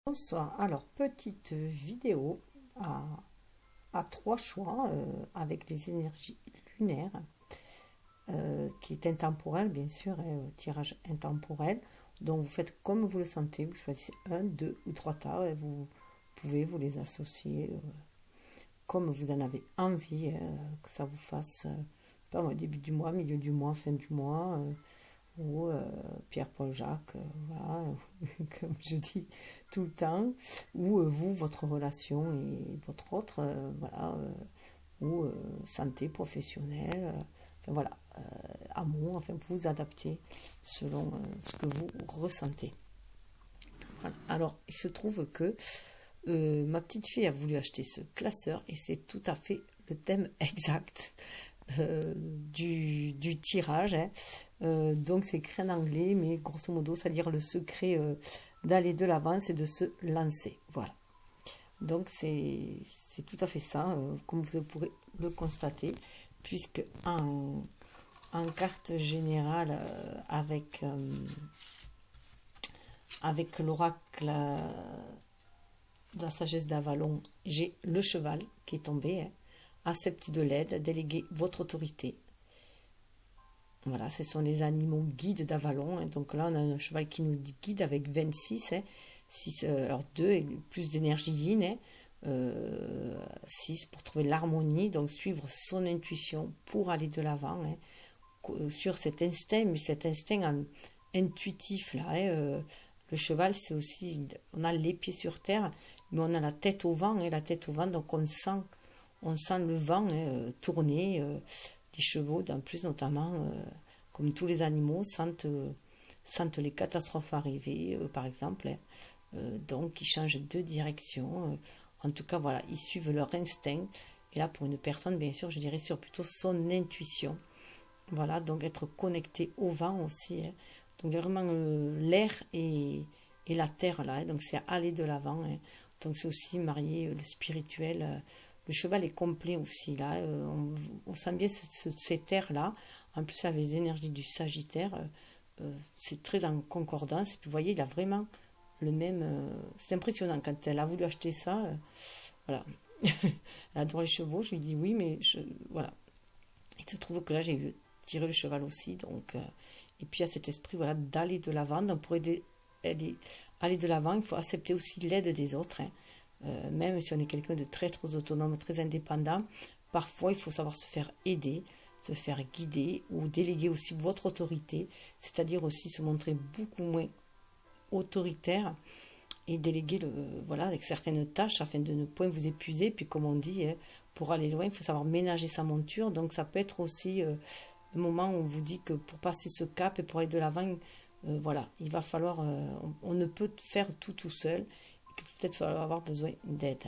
Bonsoir. Alors, petite vidéo à trois choix avec les énergies lunaires, qui est intemporel, bien sûr, tirage intemporel. Donc, vous faites comme vous le sentez. Vous choisissez un, deux ou trois tas et vous pouvez vous les associer comme vous en avez envie, que ça vous fasse pas au début du mois, milieu du mois, fin du mois. Ou Pierre-Paul Jacques, voilà, comme je dis tout le temps, ou vous, votre relation et votre autre, voilà, ou santé professionnelle, enfin, voilà, amour, enfin vous adaptez selon ce que vous ressentez. Voilà. Alors, il se trouve que ma petite fille a voulu acheter ce classeur et c'est tout à fait le thème exact du tirage. Hein. Donc c'est écrit en anglais, mais grosso modo, c'est-à-dire le secret d'aller de l'avant, c'est de se lancer. Voilà. Donc c'est tout à fait ça, comme vous pourrez le constater, puisque en carte générale avec l'oracle de la sagesse d'Avalon, j'ai le cheval qui est tombé. Hein. Accepte de l'aide, déléguez votre autorité. Voilà, ce sont les animaux guides d'Avalon. Hein. Donc là, on a un cheval qui nous guide avec 26. Hein. 6, alors 2 et plus d'énergie yin. Hein. 6 pour trouver l'harmonie. Donc suivre son intuition pour aller de l'avant. Hein. Sur cet instinct, mais cet instinct intuitif là. Hein. Le cheval, c'est aussi, on a les pieds sur terre, mais on a la tête au vent. Hein. La tête au vent, donc on sent le vent tourner. Les chevaux, en plus notamment, comme tous les animaux, sentent les catastrophes arriver, par exemple. Hein. Donc, ils changent de direction. En tout cas, voilà, ils suivent leur instinct. Et là, pour une personne, bien sûr, je dirais sur plutôt son intuition. Voilà, donc être connecté au vent aussi. Hein. Donc, vraiment, l'air et la terre, là. Hein. Donc, c'est aller de l'avant. Hein. Donc, c'est aussi marier le spirituel. Le cheval est complet aussi, là. On sent bien cet air-là. En plus, avec les énergies du Sagittaire, c'est très en concordance. Et puis, vous voyez, il a vraiment le même... c'est impressionnant. Quand elle a voulu acheter ça, voilà. Elle adore les chevaux. Je lui dis oui, mais voilà. Il se trouve que là, j'ai tiré le cheval aussi. Donc, et puis, il y a cet esprit voilà, d'aller de l'avant. Donc, pour aller de l'avant, il faut accepter aussi l'aide des autres. Hein. Même si on est quelqu'un de très, très autonome, très indépendant, parfois il faut savoir se faire aider, se faire guider ou déléguer aussi votre autorité, c'est-à-dire aussi se montrer beaucoup moins autoritaire et déléguer voilà, avec certaines tâches afin de ne point vous épuiser. Puis comme on dit, hein, pour aller loin, il faut savoir ménager sa monture. Donc ça peut être aussi un moment où on vous dit que pour passer ce cap et pour aller de l'avant, voilà, il va falloir, on ne peut faire tout seul. Peut-être falloir avoir besoin d'aide.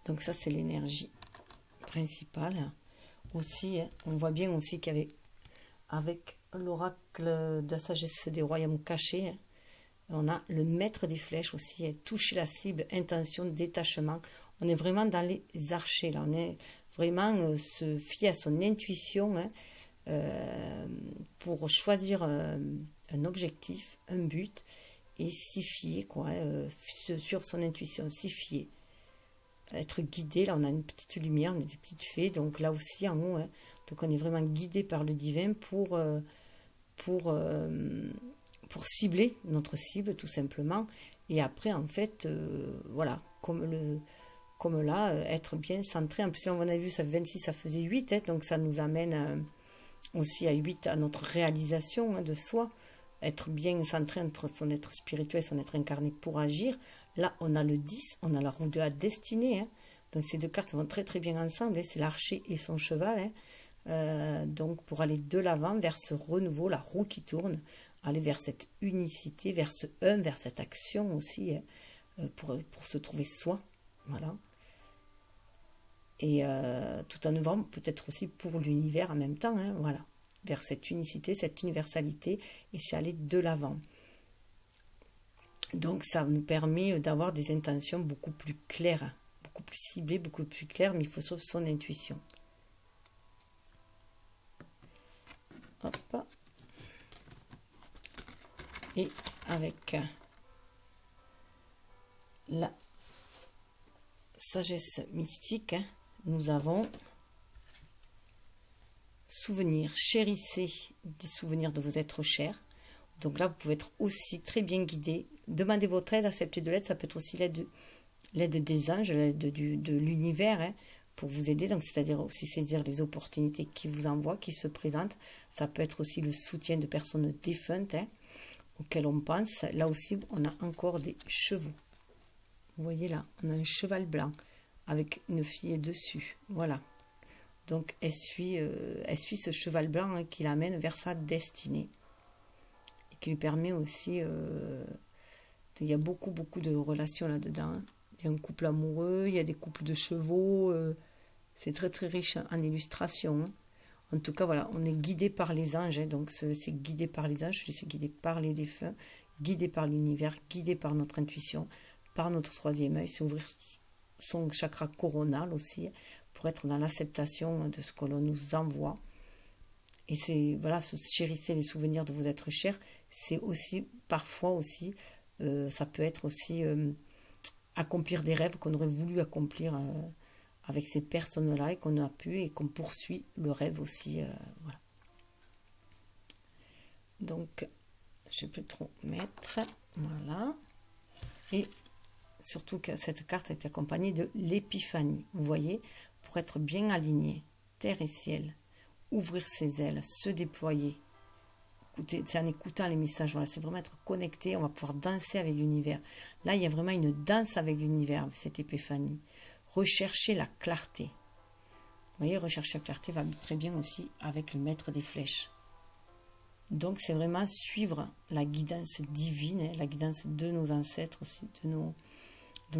Donc ça, c'est l'énergie principale. Aussi, hein, on voit bien aussi avec l'oracle de la sagesse des royaumes cachés, hein, on a le maître des flèches aussi, hein, toucher la cible, intention, détachement. On est vraiment dans les archers, là. On est vraiment se fier à son intuition, hein, pour choisir un objectif, un but, et s'y fier, quoi, sur son intuition, s'y fier. Être guidé, là on a une petite lumière, on a des petites fées, donc là aussi en haut, hein, donc on est vraiment guidé par le divin pour, pour cibler notre cible tout simplement, et après en fait, voilà, comme là, être bien centré. En plus, on a vu, ça fait 26, ça faisait 8, hein, donc ça nous amène aussi à 8 à notre réalisation, hein, de soi. Être bien centré entre son être spirituel et son être incarné pour agir. Là, on a le 10, on a la roue de la destinée. Hein. Donc, ces deux cartes vont très très bien ensemble. Hein. C'est l'archer et son cheval. Hein. Donc, pour aller de l'avant vers ce renouveau, la roue qui tourne, aller vers cette unicité, vers ce un, vers cette action aussi, hein, pour se trouver soi. Voilà. Et tout en œuvrant peut-être aussi pour l'univers en même temps. Hein. Voilà. Vers cette unicité, cette universalité, et c'est aller de l'avant. Donc ça nous permet d'avoir des intentions beaucoup plus claires, beaucoup plus ciblées, beaucoup plus claires, mais il faut suivre son intuition. Hop. Et avec la sagesse mystique, hein, nous avons souvenir, chérissez des souvenirs de vos êtres chers. Donc là, vous pouvez être aussi très bien guidé. Demandez votre aide, acceptez de l'aide. Ça peut être aussi l'aide des anges, l'aide de l'univers, hein, pour vous aider. Donc, c'est-à-dire aussi saisir les opportunités qui vous envoient, qui se présentent. Ça peut être aussi le soutien de personnes défuntes, hein, auxquelles on pense. Là aussi, on a encore des chevaux. Vous voyez là, on a un cheval blanc avec une fille dessus. Voilà. Donc, elle suit ce cheval blanc, hein, qui l'amène vers sa destinée. Et qui lui permet aussi... il y a beaucoup de relations là-dedans. Il y a un couple amoureux, il y a des couples de chevaux. C'est très riche en illustrations. En tout cas, voilà, on est guidé par les anges. Hein, donc, c'est guidé par les anges, c'est guidé par les défunts, guidé par l'univers, guidé par notre intuition, par notre troisième œil. C'est ouvrir son chakra coronal aussi, pour être dans l'acceptation de ce que l'on nous envoie. Et c'est, voilà, chérissez les souvenirs de vos êtres chers. C'est aussi, parfois aussi, ça peut être aussi accomplir des rêves qu'on aurait voulu accomplir avec ces personnes-là et qu'on a pu et qu'on poursuit le rêve aussi. Voilà. Donc, je peux trop mettre. Voilà. Et surtout que cette carte est accompagnée de l'épiphanie. Vous voyez, pour être bien aligné, terre et ciel, ouvrir ses ailes, se déployer. C'est en écoutant les messages, voilà, c'est vraiment être connecté, on va pouvoir danser avec l'univers. Là, il y a vraiment une danse avec l'univers, cette épiphanie. Rechercher la clarté. Vous voyez, rechercher la clarté va très bien aussi avec le maître des flèches. Donc, c'est vraiment suivre la guidance divine, hein, la guidance de nos ancêtres aussi, de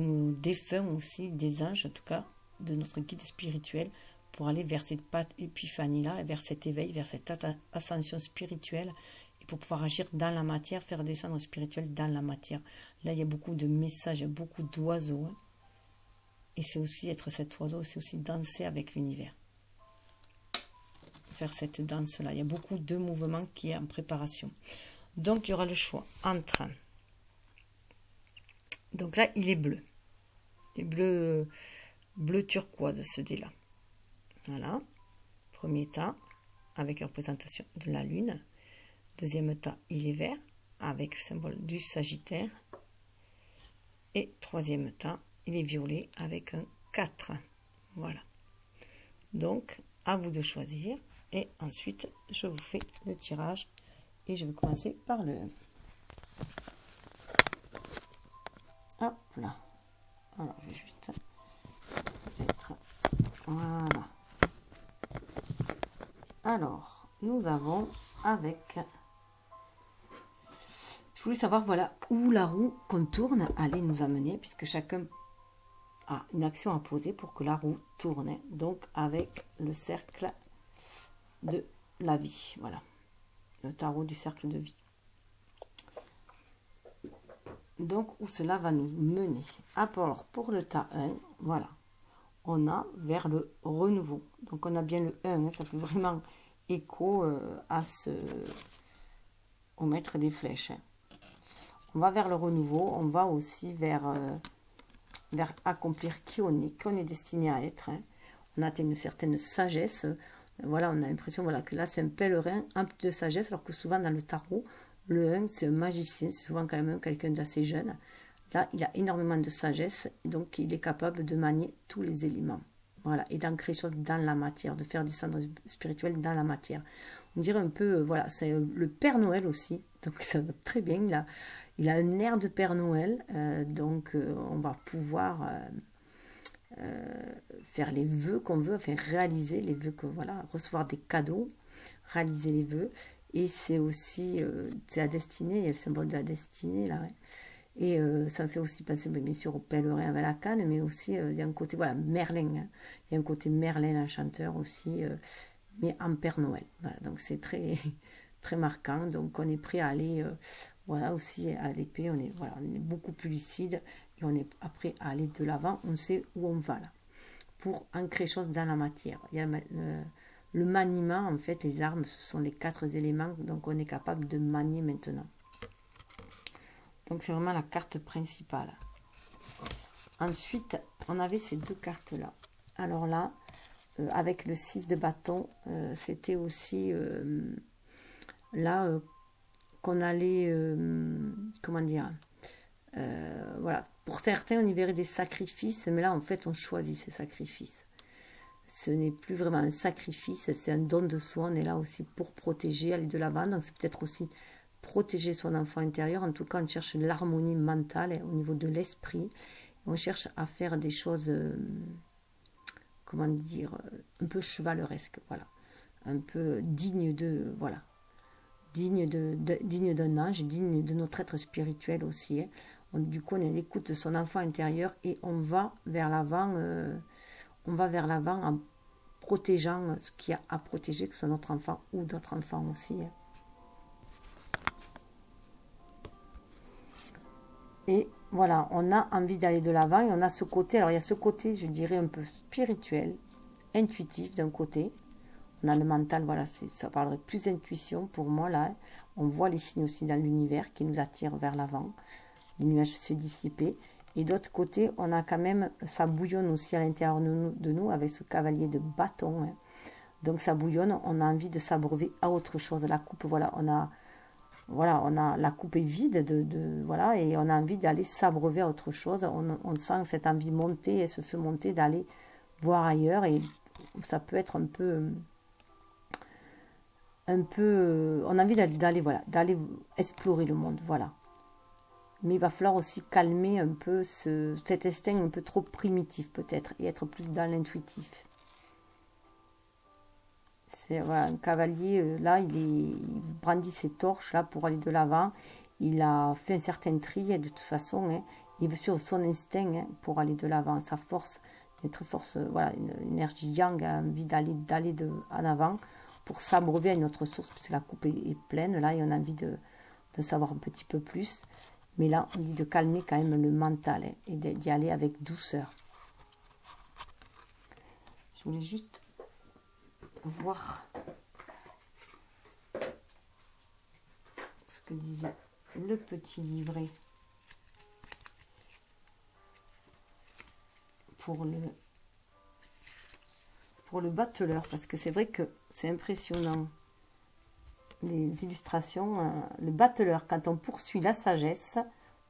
nos défunts aussi, des anges en tout cas, de notre guide spirituel, pour aller vers cette épiphanie-là, vers cet éveil, vers cette ascension spirituelle, et pour pouvoir agir dans la matière, faire descendre le spirituel dans la matière. Là, il y a beaucoup de messages, il y a beaucoup d'oiseaux. Hein. Et c'est aussi être cet oiseau, c'est aussi danser avec l'univers. Faire cette danse-là. Il y a beaucoup de mouvements qui est en préparation. Donc, il y aura le choix entre... Donc là, il est bleu. Il est bleu turquoise, ce dé-là. Voilà, premier tas avec la représentation de la lune. Deuxième tas, il est vert avec le symbole du Sagittaire. Et troisième tas, il est violet avec un 4. Voilà. Donc, à vous de choisir. Et ensuite, je vous fais le tirage. Et je vais commencer par le 1. Hop là. Alors, je vais juste mettre... Voilà. Alors, nous avons avec... Je voulais savoir, voilà, où la roue qu'on tourne allait nous amener, puisque chacun a une action à poser pour que la roue tourne. Donc, avec le cercle de la vie. Voilà. Le tarot du cercle de vie. Donc, où cela va nous mener. Alors, pour le tas 1, voilà. On a vers le renouveau. Donc, on a bien le 1. Hein, ça fait vraiment écho au maître des flèches. Hein. On va vers le renouveau. On va aussi vers accomplir qui on est destiné à être. Hein. On a atteint une certaine sagesse. Voilà, on a l'impression voilà, que là, c'est un pèlerin, un peu de sagesse, alors que souvent dans le tarot, le 1, c'est un magicien. C'est souvent quand même quelqu'un d'assez jeune. Là, il a énormément de sagesse, donc il est capable de manier tous les éléments. Voilà, et d'ancrer les choses dans la matière, de faire du centre spirituel dans la matière. On dirait un peu, voilà, c'est le Père Noël aussi, donc ça va très bien. Il a un air de Père Noël, donc on va pouvoir faire les vœux qu'on veut, enfin réaliser les vœux, voilà, recevoir des cadeaux, réaliser les vœux. Et c'est aussi, c'est la destinée, il y a le symbole de la destinée là, ouais. Et ça me fait aussi penser bien sûr au pèlerin avec la canne, mais aussi il y a un côté, voilà, Merlin. Hein. Il y a un côté Merlin, l'enchanteur aussi, mais en Père Noël. Voilà, donc c'est très, très marquant. Donc on est prêt à aller, voilà, aussi à l'épée, on est beaucoup plus lucide et on est prêt à aller de l'avant. On sait où on va là, pour ancrer les choses dans la matière. Il y a le maniement, en fait, les armes, ce sont les 4 éléments, donc on est capable de manier maintenant. Donc c'est vraiment la carte principale. Ensuite, on avait ces deux cartes-là. Alors là, avec le 6 de bâton, c'était aussi là qu'on allait, comment dire, voilà. Pour certains, on y verrait des sacrifices, mais là, en fait, on choisit ces sacrifices. Ce n'est plus vraiment un sacrifice, c'est un don de soi. On est là aussi pour protéger, aller de l'avant. Donc, c'est peut-être aussi protéger son enfant intérieur. En tout cas, on cherche l'harmonie mentale au niveau de l'esprit. On cherche à faire des choses, comment dire, un peu chevaleresques, voilà. Un peu digne de, voilà. Digne d'un ange, digne de notre être spirituel aussi. Hein. Du coup, on est à l'écoute de son enfant intérieur et on va vers l'avant en protégeant ce qu'il y a à protéger, que ce soit notre enfant ou d'autres enfants aussi. Hein. Et voilà, on a envie d'aller de l'avant et on a ce côté, alors il y a ce côté, je dirais, un peu spirituel, intuitif d'un côté. On a le mental, voilà, ça parlerait plus d'intuition pour moi là. Hein. On voit les signes aussi dans l'univers qui nous attirent vers l'avant. Les nuages se dissiper. Et d'autre côté, on a quand même, ça bouillonne aussi à l'intérieur de nous avec ce cavalier de bâton. Hein. Donc ça bouillonne, on a envie de s'abreuver à autre chose. La coupe, voilà, on a la coupe est vide, voilà, et on a envie d'aller s'abreuver à autre chose. On sent cette envie monter, et se fait monter, d'aller voir ailleurs. Et ça peut être un peu on a envie d'aller voilà, d'aller explorer le monde, voilà. Mais il va falloir aussi calmer un peu cet instinct un peu trop primitif peut-être et être plus dans l'intuitif. C'est voilà, un cavalier, là, il brandit ses torches là pour aller de l'avant. Il a fait un certain tri et de toute façon, hein, il veut suivre son instinct hein, pour aller de l'avant. Sa force, notre force, voilà, une énergie yang a envie d'aller en avant pour s'abreuver à une autre source, parce que la coupe est pleine, là, et on a envie de savoir un petit peu plus. Mais là, on dit de calmer quand même le mental hein, et d'y aller avec douceur. Je voulais juste voir ce que disait le petit livret pour le battleur, parce que c'est vrai que c'est impressionnant. Les illustrations, le battleur, quand on poursuit la sagesse,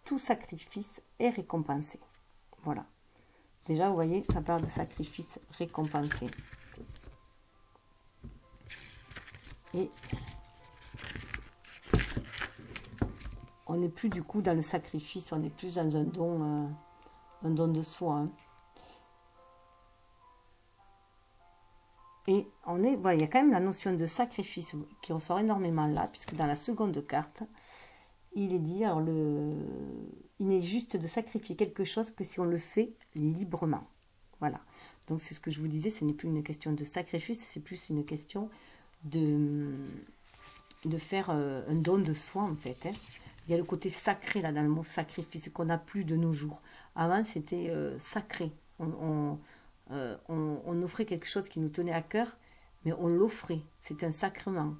tout sacrifice est récompensé. Voilà. Déjà, vous voyez, ça parle de sacrifice récompensé. Et on n'est plus du coup dans le sacrifice, on est plus dans un don de soi. Hein. Et voilà, il y a quand même la notion de sacrifice qui ressort énormément là, puisque dans la seconde carte, il est dit, alors il n'est juste de sacrifier quelque chose que si on le fait librement. Voilà. Donc c'est ce que je vous disais, ce n'est plus une question de sacrifice, c'est plus une question de faire un don de soi en fait. Hein. Il y a le côté sacré là dans le mot sacrifice qu'on n'a plus de nos jours. Avant c'était sacré. On offrait quelque chose qui nous tenait à cœur, mais on l'offrait. C'est un sacrement.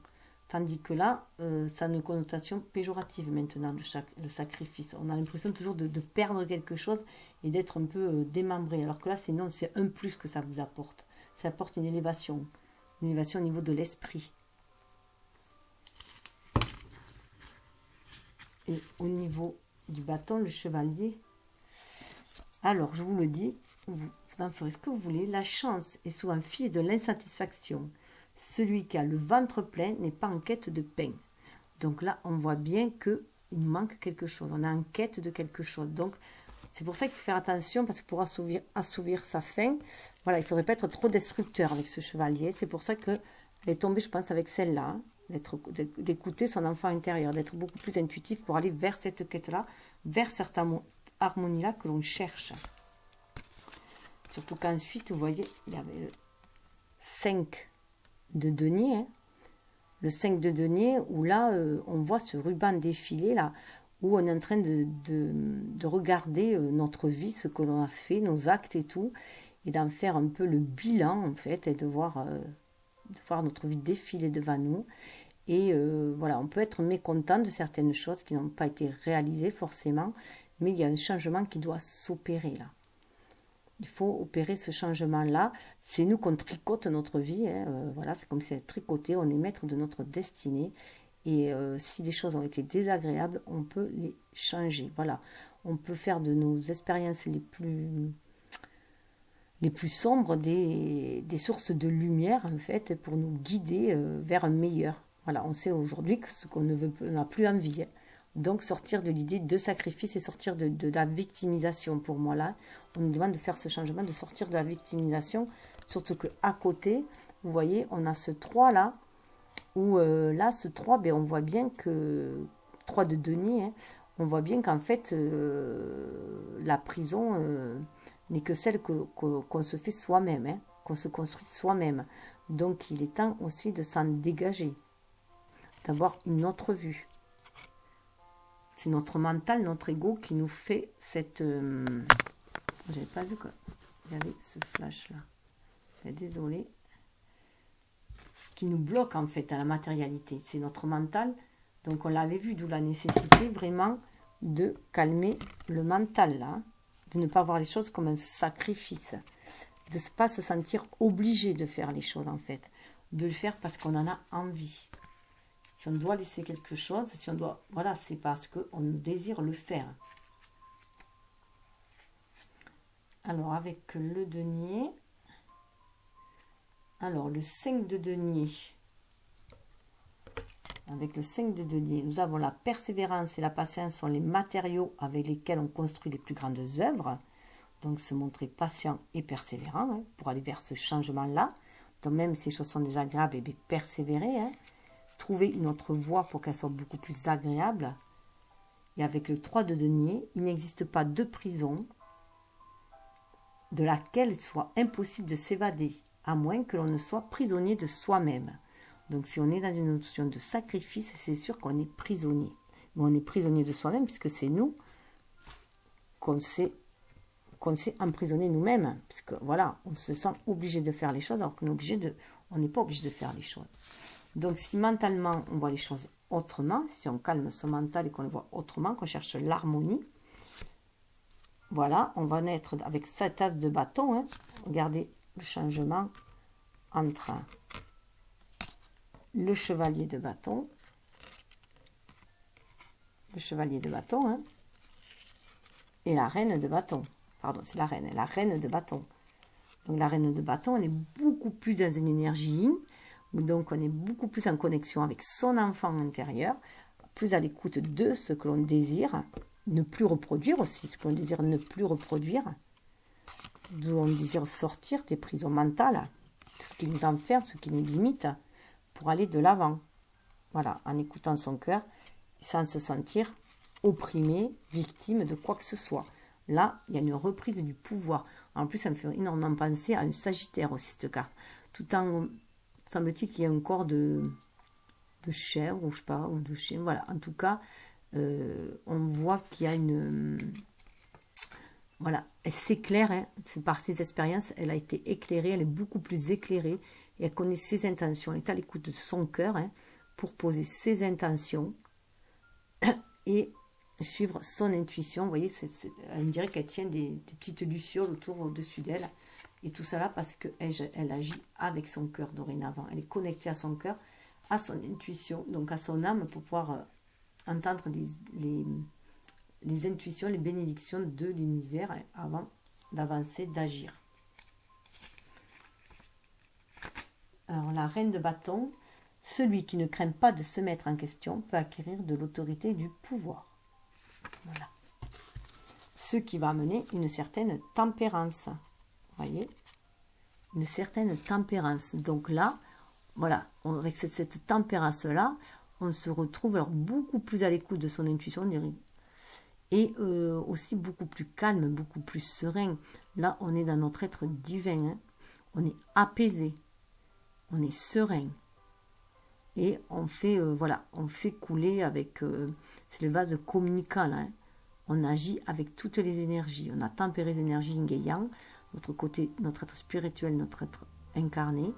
Tandis que là, ça a une connotation péjorative maintenant, le sacrifice. On a l'impression toujours de perdre quelque chose et d'être un peu démembré. Alors que là, c'est un plus que ça vous apporte. Ça apporte une élévation au niveau de l'esprit. Et au niveau du bâton, le chevalier, alors je vous le dis, vous en ferez ce que vous voulez. La chance est souvent fille de l'insatisfaction. Celui qui a le ventre plein n'est pas en quête de pain. Donc là, on voit bien qu'il nous manque quelque chose. On est en quête de quelque chose. Donc, c'est pour ça qu'il faut faire attention, parce que pour assouvir sa faim, voilà, il ne faudrait pas être trop destructeur avec ce chevalier. C'est pour ça qu'elle est tombée, je pense, avec celle-là. D'écouter son enfant intérieur, d'être beaucoup plus intuitif pour aller vers cette quête-là, vers cette harmonie-là que l'on cherche. Surtout qu'ensuite, vous voyez, il y avait le 5 de denier, hein. Le 5 de denier, où là, on voit ce ruban défiler, là, où on est en train de regarder notre vie, ce que l'on a fait, nos actes et tout, et d'en faire un peu le bilan, en fait, et de voir notre vie défiler devant nous. Et voilà, on peut être mécontent de certaines choses qui n'ont pas été réalisées forcément, mais il y a un changement qui doit s'opérer là. Il faut opérer ce changement-là. C'est nous qu'on tricote notre vie. Hein. Voilà, c'est comme si elle est tricotée. On est maître de notre destinée. Et si les choses ont été désagréables, on peut les changer. Voilà, on peut faire de nos expériences les plus sombres des sources de lumière, en fait, pour nous guider vers un meilleur. Voilà, on sait aujourd'hui que ce qu'on ne veut, on n'a plus envie. Hein. Donc, sortir de l'idée de sacrifice et sortir de la victimisation. Pour moi, là, on nous demande de faire ce changement, de sortir de la victimisation. Surtout qu'à côté, vous voyez, on a ce 3 là, où là, ce 3, ben, on voit bien que 3 de denier, hein, on voit bien qu'en fait, la prison n'est que celle qu'on se fait soi-même, hein, qu'on se construit soi-même. Donc, il est temps aussi de s'en dégager, d'avoir une autre vue. C'est notre mental, notre ego qui nous fait cette... J'avais pas vu qu'il y avait ce flash-là. Désolée. Qui nous bloque en fait à la matérialité. C'est notre mental. Donc on l'avait vu, d'où la nécessité vraiment de calmer le mental là. De ne pas voir les choses comme un sacrifice. De ne pas se sentir obligé de faire les choses en fait. De le faire parce qu'on en a envie. Si on doit laisser quelque chose, si on doit... Voilà, c'est parce qu'on désire le faire. Alors, avec le denier... Alors, le 5 de denier. Avec le 5 de denier, nous avons la persévérance et la patience sont les matériaux avec lesquels on construit les plus grandes œuvres. Donc, se montrer patient et persévérant hein, pour aller vers ce changement-là. Donc, même si les choses sont désagréables, eh bien, persévérer. Hein. Trouver une autre voie pour qu'elle soit beaucoup plus agréable. Et avec le 3 de denier, il n'existe pas de prison de laquelle il soit impossible de s'évader, à moins que l'on ne soit prisonnier de soi-même. Donc si on est dans une notion de sacrifice, c'est sûr qu'on est prisonnier. Mais on est prisonnier de soi-même puisque c'est nous qu'on s'est emprisonné nous-mêmes. Parce que voilà, on se sent obligé de faire les choses alors qu'on n'est pas obligé de faire les choses. Donc, si mentalement, on voit les choses autrement, si on calme son mental et qu'on le voit autrement, qu'on cherche l'harmonie, voilà, on va naître avec cette as de bâton. Hein. Regardez le changement entre le chevalier de bâton, hein, et la reine de bâton. Pardon, c'est la reine de bâton. Donc, la reine de bâton, elle est beaucoup plus dans une énergie yin. Donc, on est beaucoup plus en connexion avec son enfant intérieur, plus à l'écoute de ce que l'on désire, ne plus reproduire aussi, ce que l'on désire ne plus reproduire, d'où on désire sortir des prisons mentales, de ce qui nous enferme, ce qui nous limite, pour aller de l'avant. Voilà, en écoutant son cœur, sans se sentir opprimé, victime de quoi que ce soit. Là, il y a une reprise du pouvoir. En plus, ça me fait énormément penser à un Sagittaire aussi, cette carte. Tout en... semble-t-il qu'il y a un corps de chèvre, ou je sais pas, ou de chien. Voilà, en tout cas, on voit qu'il y a une... voilà, elle s'éclaire, hein, c'est par ses expériences, elle a été éclairée, elle est beaucoup plus éclairée, et elle connaît ses intentions, elle est à l'écoute de son cœur, hein, pour poser ses intentions, et suivre son intuition. Vous voyez, elle me dirait qu'elle tient des petites lucioles au-dessus d'elle, et tout ça là parce qu'elle agit avec son cœur dorénavant. Elle est connectée à son cœur, à son intuition, donc à son âme, pour pouvoir entendre les intuitions, les bénédictions de l'univers avant d'avancer, d'agir. Alors, la reine de bâton, celui qui ne craint pas de se mettre en question peut acquérir de l'autorité et du pouvoir. Voilà. Ce qui va amener une certaine tempérance. Voyez, une certaine tempérance. Donc là, voilà, avec cette tempérance-là, on se retrouve alors beaucoup plus à l'écoute de son intuition, et aussi beaucoup plus calme, beaucoup plus serein. Là, on est dans notre être divin, hein. On est apaisé, on est serein, et on fait, voilà, on fait couler avec, c'est le vase communicant, là, hein. On agit avec toutes les énergies, on a tempéré les énergies yin-yang, notre côté, notre être spirituel, notre être incarné,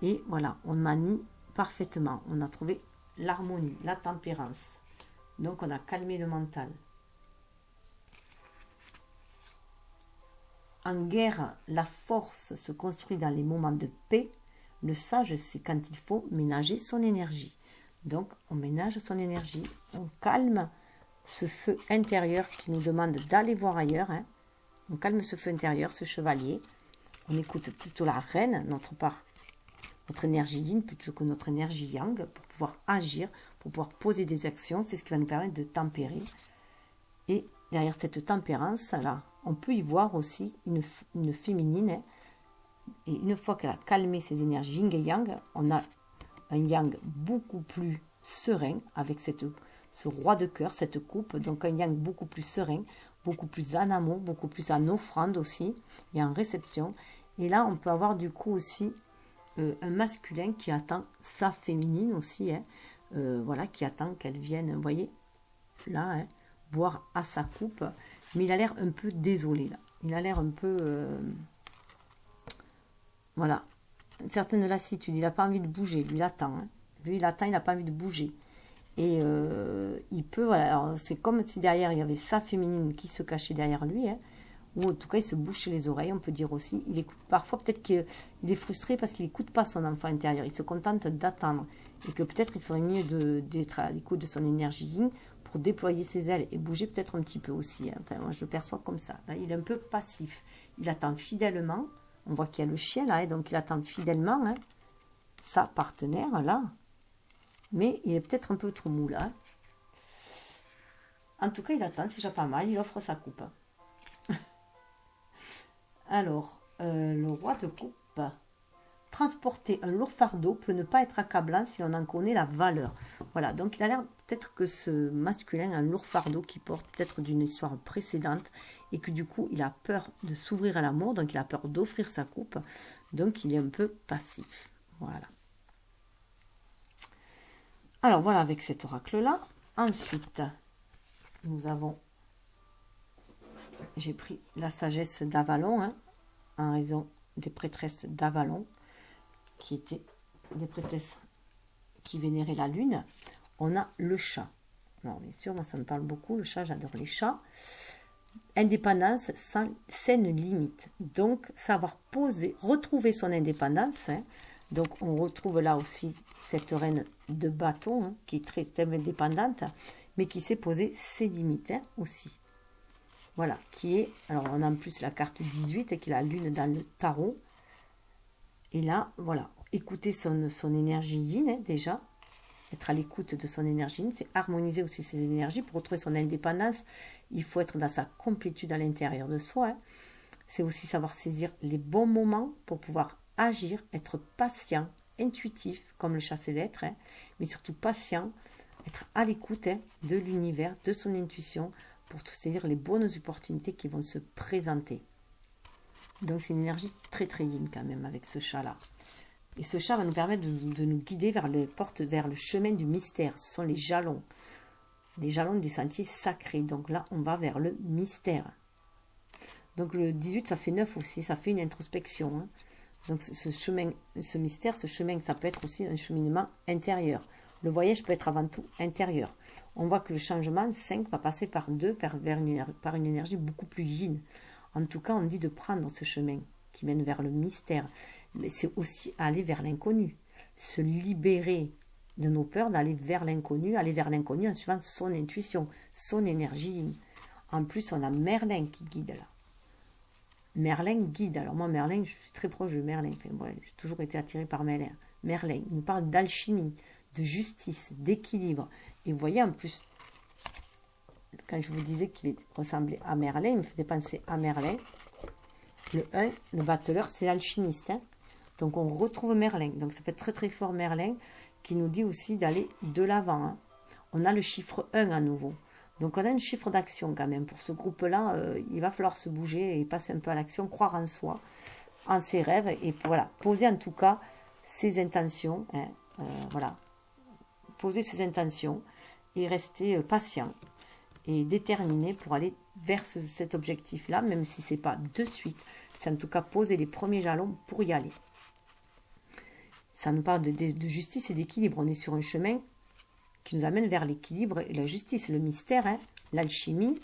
et voilà, on manie parfaitement, on a trouvé l'harmonie, la tempérance, donc on a calmé le mental. En guerre, la force se construit dans les moments de paix. Le sage, c'est quand il faut ménager son énergie. Donc, on ménage son énergie, on calme ce feu intérieur qui nous demande d'aller voir ailleurs. Hein. On calme ce feu intérieur, ce chevalier. On écoute plutôt la reine, notre énergie yin, plutôt que notre énergie yang, pour pouvoir agir, pour pouvoir poser des actions. C'est ce qui va nous permettre de tempérer. Et derrière cette tempérance-là, on peut y voir aussi une féminine. Hein. Et une fois qu'elle a calmé ses énergies yin et yang, on a un yang beaucoup plus serein avec ce roi de cœur, cette coupe. Donc un yang beaucoup plus serein, beaucoup plus en amour, beaucoup plus en offrande aussi et en réception. Et là, on peut avoir du coup aussi un masculin qui attend sa féminine aussi. Hein, voilà, qui attend qu'elle vienne, vous voyez, là, hein, boire à sa coupe. Mais il a l'air un peu désolé là. Il a l'air un peu... voilà, une certaine lassitude, il n'a pas envie de bouger, lui il attend. Hein. Lui il attend, il n'a pas envie de bouger. Et il peut, voilà, c'est comme si derrière il y avait sa féminine qui se cachait derrière lui, hein, ou en tout cas il se bouche les oreilles, on peut dire aussi. Il écoute, parfois peut-être qu'il est frustré parce qu'il n'écoute pas son enfant intérieur, il se contente d'attendre. Et que peut-être il ferait mieux d'être à l'écoute de son énergie yin pour déployer ses ailes et bouger peut-être un petit peu aussi. Hein. Enfin, moi je le perçois comme ça. Là, il est un peu passif, il attend fidèlement. On voit qu'il y a le chien là, et donc il attend fidèlement hein, sa partenaire là. Mais il est peut-être un peu trop mou là. En tout cas, il attend, c'est déjà pas mal, il offre sa coupe. Alors, le roi de coupe. Transporter un lourd fardeau peut ne pas être accablant si on en connaît la valeur. Voilà, donc il a l'air peut-être que ce masculin a un lourd fardeau qui porte peut-être d'une histoire précédente et que du coup il a peur de s'ouvrir à l'amour, donc il a peur d'offrir sa coupe, donc il est un peu passif. Voilà. Alors voilà avec cet oracle-là. Ensuite, nous avons, j'ai pris la sagesse d'Avalon, hein, en raison des prêtresses d'Avalon, qui étaient des prêtresses qui vénéraient la lune. On a le chat. Alors bien sûr, moi ça me parle beaucoup, le chat, j'adore les chats. Indépendance sans saine limite. Donc, savoir poser, retrouver son indépendance. Hein. Donc, on retrouve là aussi cette reine de bâton, hein, qui est très indépendante, mais qui sait poser ses limites hein, aussi. Voilà, qui est... Alors, on a en plus la carte 18, qui est la lune dans le tarot. Et là, voilà, écouter son énergie yin, hein, déjà. Être à l'écoute de son énergie yin, c'est harmoniser aussi ses énergies. Pour retrouver son indépendance, il faut être dans sa complétude à l'intérieur de soi. Hein. C'est aussi savoir saisir les bons moments pour pouvoir agir, être patient, intuitif, comme le chat sait l'être, hein, mais surtout patient, être à l'écoute hein, de l'univers, de son intuition, pour saisir les bonnes opportunités qui vont se présenter. Donc c'est une énergie très très yin quand même avec ce chat-là. Et ce chat va nous permettre de nous guider vers vers le chemin du mystère. Ce sont les jalons du sentier sacré. Donc là, on va vers le mystère. Donc le 18, ça fait 9 aussi, ça fait une introspection. Hein. Donc ce chemin, ce mystère, ce chemin, ça peut être aussi un cheminement intérieur. Le voyage peut être avant tout intérieur. On voit que le changement 5 va passer par une énergie beaucoup plus yin. En tout cas, on dit de prendre ce chemin qui mène vers le mystère. Mais c'est aussi aller vers l'inconnu. Se libérer de nos peurs, d'aller vers l'inconnu en suivant son intuition, son énergie. En plus, on a Merlin qui guide là. Merlin guide. Alors moi, Merlin, je suis très proche de Merlin. Enfin, ouais, j'ai toujours été attirée par Merlin. Merlin, il nous parle d'alchimie, de justice, d'équilibre. Et vous voyez, en plus, quand je vous disais qu'il ressemblait à Merlin, il me faisait penser à Merlin. Le 1, le battleur, c'est l'alchimiste. Hein. Donc, on retrouve Merlin. Donc, ça peut être très, très fort Merlin qui nous dit aussi d'aller de l'avant. Hein. On a le chiffre 1 à nouveau. Donc, on a un chiffre d'action quand même. Pour ce groupe-là, il va falloir se bouger et passer un peu à l'action, croire en soi, en ses rêves. Et voilà, poser en tout cas ses intentions. Hein. Voilà, poser ses intentions et rester patient et déterminé pour aller vers cet objectif-là, même si ce n'est pas de suite. C'est en tout cas poser les premiers jalons pour y aller. Ça nous parle de justice et d'équilibre. On est sur un chemin qui nous amène vers l'équilibre et la justice, le mystère, hein, l'alchimie,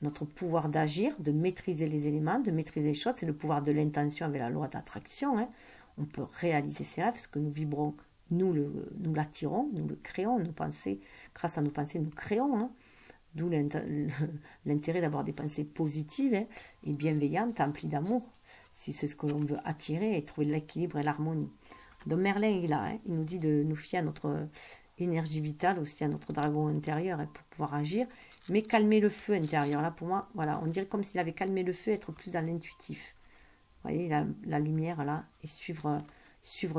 notre pouvoir d'agir, de maîtriser les éléments, de maîtriser les choses. C'est le pouvoir de l'intention avec la loi d'attraction. Hein. On peut réaliser ses rêves, ce que nous vibrons, nous l'attirons, nous le créons, nos pensées, grâce à nos pensées, nous créons. Hein. D'où l'intérêt d'avoir des pensées positives hein, et bienveillantes, emplies d'amour, si c'est ce que l'on veut attirer et trouver l'équilibre et l'harmonie. Donc Merlin est là, hein, il nous dit de nous fier à notre énergie vitale, aussi à notre dragon intérieur hein, pour pouvoir agir, mais calmer le feu intérieur. Là pour moi, voilà, on dirait comme s'il avait calmé le feu, être plus dans l'intuitif. Vous voyez la lumière là, et suivre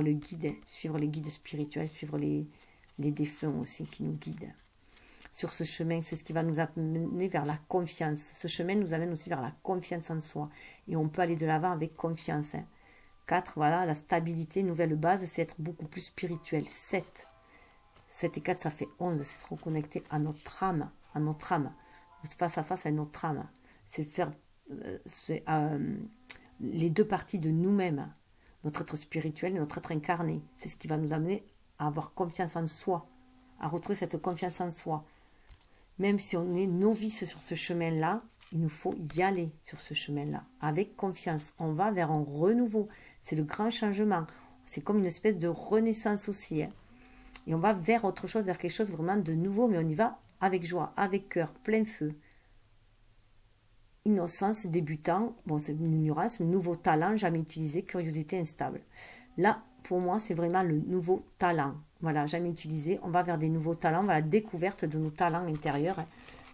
le guide, hein, suivre les guides spirituels, suivre les défunts aussi qui nous guident. Sur ce chemin, c'est ce qui va nous amener vers la confiance. Ce chemin nous amène aussi vers la confiance en soi. Et on peut aller de l'avant avec confiance. Hein. 4, voilà, la stabilité, nouvelle base, c'est être beaucoup plus spirituel. 7 et 4, ça fait 11, c'est se reconnecter à notre âme, face à face avec notre âme. C'est faire les deux parties de nous-mêmes, notre être spirituel et notre être incarné. C'est ce qui va nous amener à avoir confiance en soi, à retrouver cette confiance en soi. Même si on est novice sur ce chemin-là, il nous faut y aller sur ce chemin-là, avec confiance. On va vers un renouveau. C'est le grand changement. C'est comme une espèce de renaissance aussi. Hein. Et on va vers autre chose, vers quelque chose vraiment de nouveau, mais on y va avec joie, avec cœur, plein feu. Innocence, débutant, bon c'est une ignorance, mais nouveau talent, jamais utilisé, curiosité instable. Là, pour moi, c'est vraiment le nouveau talent. Voilà, jamais utilisé. On va vers des nouveaux talents, vers la découverte de nos talents intérieurs. Hein,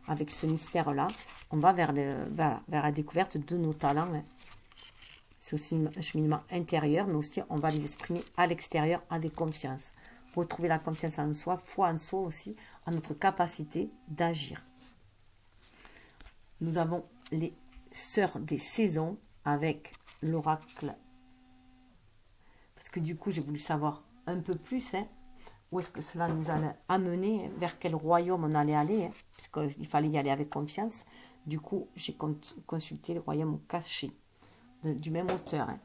avec ce mystère-là, on va vers la découverte de nos talents. Hein. C'est aussi un cheminement intérieur, mais aussi on va les exprimer à l'extérieur avec confiance. Retrouver la confiance en soi, foi en soi aussi, en notre capacité d'agir. Nous avons les sœurs des saisons avec l'oracle. Parce que du coup, j'ai voulu savoir un peu plus, hein, où est-ce que cela nous allait amener, vers quel royaume on allait aller, hein, puisqu'il fallait y aller avec confiance. Du coup, j'ai consulté le royaume caché, du même auteur. Hein.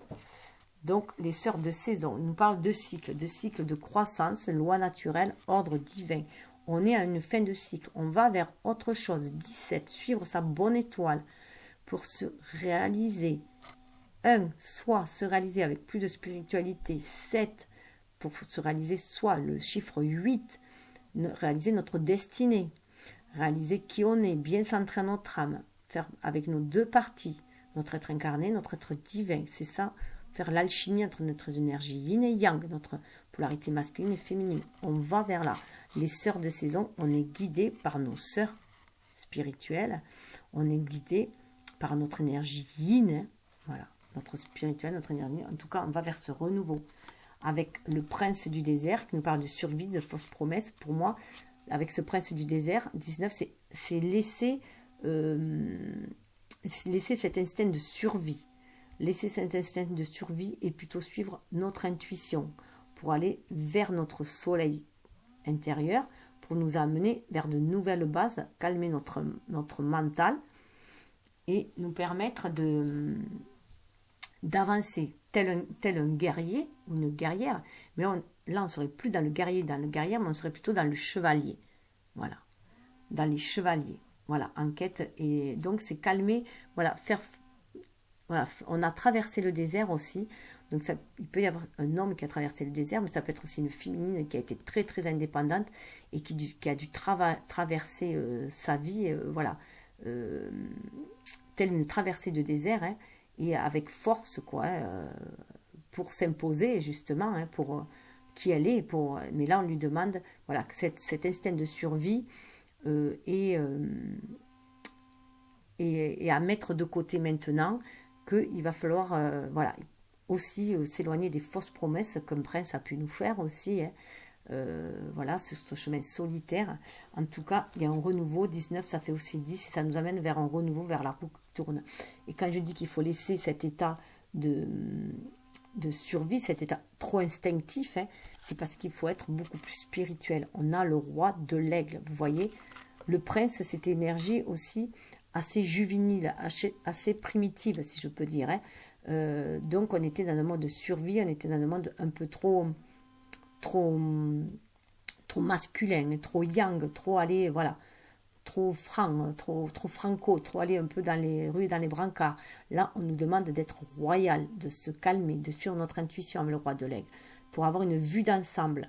Donc, les sœurs de saison, nous parlent de cycle de croissance, loi naturelle, ordre divin. On est à une fin de cycle, on va vers autre chose. 17, suivre sa bonne étoile pour se réaliser. 1, soit se réaliser avec plus de spiritualité. 7, pour se réaliser, soit le chiffre 8, réaliser notre destinée, réaliser qui on est, bien centrer notre âme, faire avec nos deux parties, notre être incarné, notre être divin, c'est ça, faire l'alchimie entre notre énergie yin et yang, notre polarité masculine et féminine. On va vers là. Les sœurs de saison, on est guidé par nos sœurs spirituelles, on est guidé par notre énergie yin, voilà, notre spirituel, notre énergie. En tout cas, on va vers ce renouveau. Avec le prince du désert, qui nous parle de survie, de fausses promesses. Pour moi, avec ce prince du désert, 19, c'est laisser cet instinct de survie. Laisser cet instinct de survie et plutôt suivre notre intuition pour aller vers notre soleil intérieur, pour nous amener vers de nouvelles bases, calmer notre mental et nous permettre d'avancer tel un guerrier ou une guerrière, mais là on ne serait plus dans le guerrier, mais on serait plutôt dans le chevalier, voilà, dans les chevaliers, voilà, en quête, et donc c'est calmer, voilà, voilà, on a traversé le désert aussi, donc il peut y avoir un homme qui a traversé le désert, mais ça peut être aussi une féminine qui a été très très indépendante et qui a dû traverser sa vie, voilà, telle une traversée de désert, hein, et avec force, quoi, pour s'imposer, justement, hein, pour qui elle est. Mais là, on lui demande, voilà, cet instinct de survie et à mettre de côté maintenant, qu'il va falloir, voilà, aussi s'éloigner des fausses promesses, comme Prince a pu nous faire aussi, hein, voilà, ce chemin solitaire. En tout cas, il y a un renouveau. 19, ça fait aussi 10, et ça nous amène vers un renouveau, vers la roue qui tourne. Et quand je dis qu'il faut laisser cet état de survie, cet état trop instinctif, hein, c'est parce qu'il faut être beaucoup plus spirituel. On a le roi de l'aigle, vous voyez. Le prince, cette énergie aussi assez juvénile, assez primitive, si je peux dire. Hein. Donc, on était dans un mode de survie, on était dans un monde un peu trop masculin, trop yang, trop aller, voilà, trop franc, trop franco, trop aller un peu dans les rues, dans les brancards. Là, on nous demande d'être royal, de se calmer, de suivre notre intuition avec le roi de l'aigle, pour avoir une vue d'ensemble.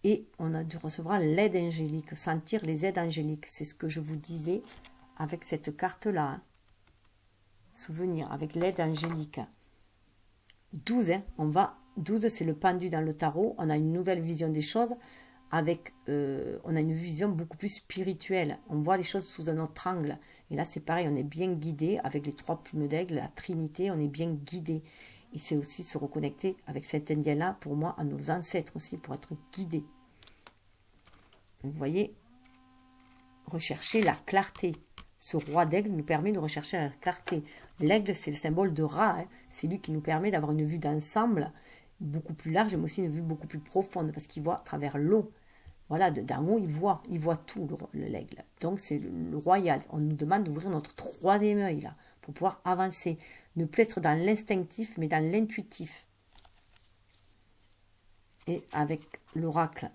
Et on a dû recevoir l'aide angélique, sentir les aides angéliques. C'est ce que je vous disais avec cette carte-là. Hein. Souvenir, avec l'aide angélique. 12, hein, 12, c'est le pendu dans le tarot. On a une nouvelle vision des choses. On a une vision beaucoup plus spirituelle. On voit les choses sous un autre angle. Et là, c'est pareil, on est bien guidé avec les 3 plumes d'aigle, la Trinité, on est bien guidé. Et c'est aussi se reconnecter avec cet indien-là, pour moi, à nos ancêtres aussi, pour être guidé. Vous voyez, rechercher la clarté. Ce roi d'aigle nous permet de rechercher la clarté. L'aigle, c'est le symbole de Ra. Hein. C'est lui qui nous permet d'avoir une vue d'ensemble beaucoup plus large, mais aussi une vue beaucoup plus profonde, parce qu'il voit à travers l'eau. Voilà, d'en haut, il voit tout, l'aigle. Donc, c'est le royal. On nous demande d'ouvrir notre 3e œil, là, pour pouvoir avancer. Ne plus être dans l'instinctif, mais dans l'intuitif. Et avec l'oracle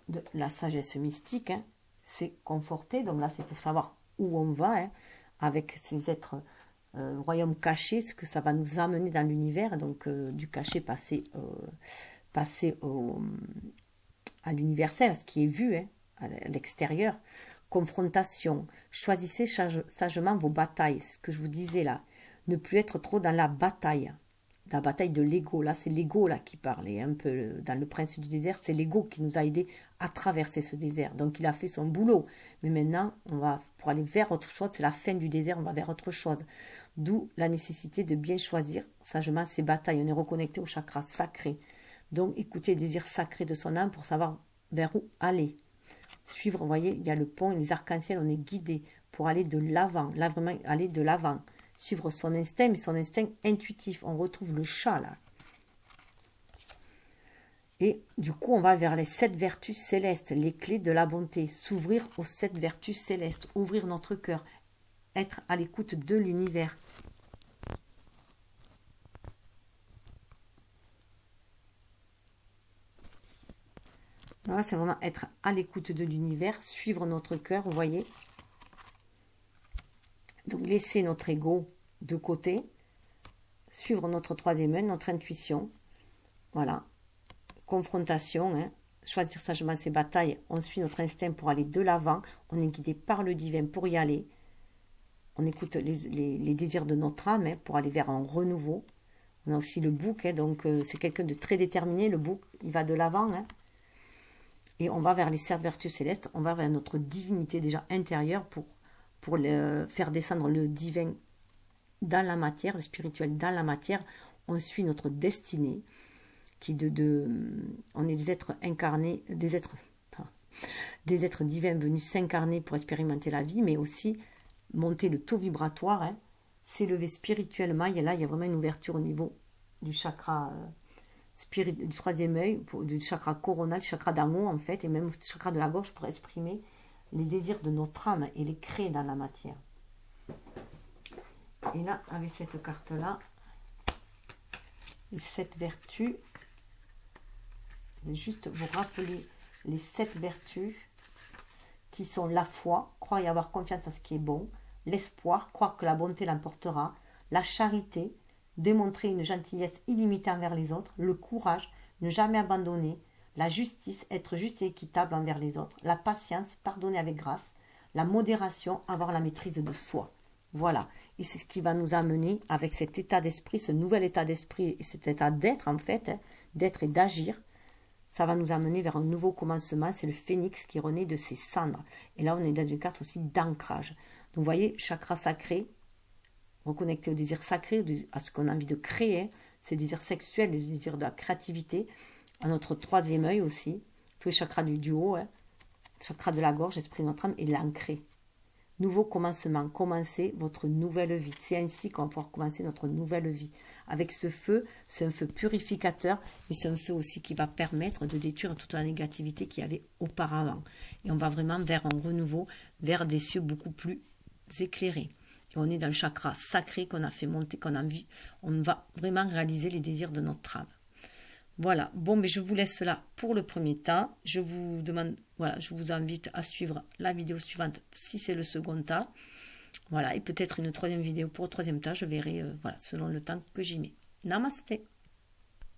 de la sagesse mystique, hein, c'est conforté. Donc là, c'est pour savoir où on va, hein, avec ces êtres royaume caché, ce que ça va nous amener dans l'univers. Donc, du caché passer à l'universel, ce qui est vu, hein, à l'extérieur. Confrontation. Choisissez sagement vos batailles. C'est ce que je vous disais là. Ne plus être trop dans la bataille de l'ego. Là, c'est l'ego là qui parlait un peu dans le Prince du désert. C'est l'ego qui nous a aidés à traverser ce désert. Donc, il a fait son boulot. Mais maintenant, pour aller vers autre chose, c'est la fin du désert, on va vers autre chose. D'où la nécessité de bien choisir sagement ses batailles. On est reconnecté au chakra sacré. Donc, écoutez le désir sacré de son âme pour savoir vers où aller. Suivre, vous voyez, il y a le pont, les arcs-en-ciel, on est guidé pour aller de l'avant. Là, vraiment, aller de l'avant. Suivre son instinct, mais son instinct intuitif. On retrouve le chat, là. Et du coup, on va vers les 7 vertus célestes, les clés de la bonté. S'ouvrir aux 7 vertus célestes. Ouvrir notre cœur. Être à l'écoute de l'univers. Voilà, c'est vraiment être à l'écoute de l'univers, suivre notre cœur, vous voyez. Donc, laisser notre ego de côté, suivre notre 3e œil, notre intuition. Voilà. Confrontation, hein. Choisir sagement ses batailles. On suit notre instinct pour aller de l'avant. On est guidé par le divin pour y aller. On écoute les désirs de notre âme, hein, pour aller vers un renouveau. On a aussi le bouc, hein, donc c'est quelqu'un de très déterminé. Le bouc, il va de l'avant, hein. Et on va vers les 7 vertus célestes, on va vers notre divinité déjà intérieure pour faire descendre le divin dans la matière, le spirituel dans la matière. On suit notre destinée, on est des êtres incarnés, des êtres divins venus s'incarner pour expérimenter la vie, mais aussi monter le taux vibratoire, hein, s'élever spirituellement. Et là, il y a vraiment une ouverture au niveau du chakra du 3e œil, du chakra coronal, chakra d'en haut en fait, et même le chakra de la gorge pour exprimer les désirs de notre âme et les créer dans la matière. Et là, avec cette carte-là, les 7 vertus, je vais juste vous rappeler les 7 vertus qui sont la foi, croire et avoir confiance en ce qui est bon, l'espoir, croire que la bonté l'emportera, la charité, démontrer une gentillesse illimitée envers les autres, le courage, ne jamais abandonner, la justice, être juste et équitable envers les autres, la patience, pardonner avec grâce, la modération, avoir la maîtrise de soi. Voilà, et c'est ce qui va nous amener avec cet état d'esprit, ce nouvel état d'esprit et cet état d'être en fait, hein, d'être et d'agir. Ça va nous amener vers un nouveau commencement, c'est le phénix qui renaît de ses cendres. Et là, on est dans une carte aussi d'ancrage. Donc, vous voyez, chakra sacré, reconnecté au désir sacré, à ce qu'on a envie de créer, c'est le désir sexuel, le désir de la créativité, à notre 3e œil aussi, tous les chakras du haut, hein, chakra de la gorge, esprit de notre âme, et l'ancré. Nouveau commencement, commencez votre nouvelle vie. C'est ainsi qu'on va pouvoir commencer notre nouvelle vie. Avec ce feu, c'est un feu purificateur, mais c'est un feu aussi qui va permettre de détruire toute la négativité qu'il y avait auparavant. Et on va vraiment vers un renouveau, vers des cieux beaucoup plus éclairés. Et on est dans le chakra sacré qu'on a fait monter, qu'on a envie. On va vraiment réaliser les désirs de notre âme. Voilà, bon, mais je vous laisse là pour le premier tas. Je vous demande, voilà, je vous invite à suivre la vidéo suivante si c'est le second tas. Voilà, et peut-être une troisième vidéo pour le troisième tas, je verrai, voilà, selon le temps que j'y mets. Namasté.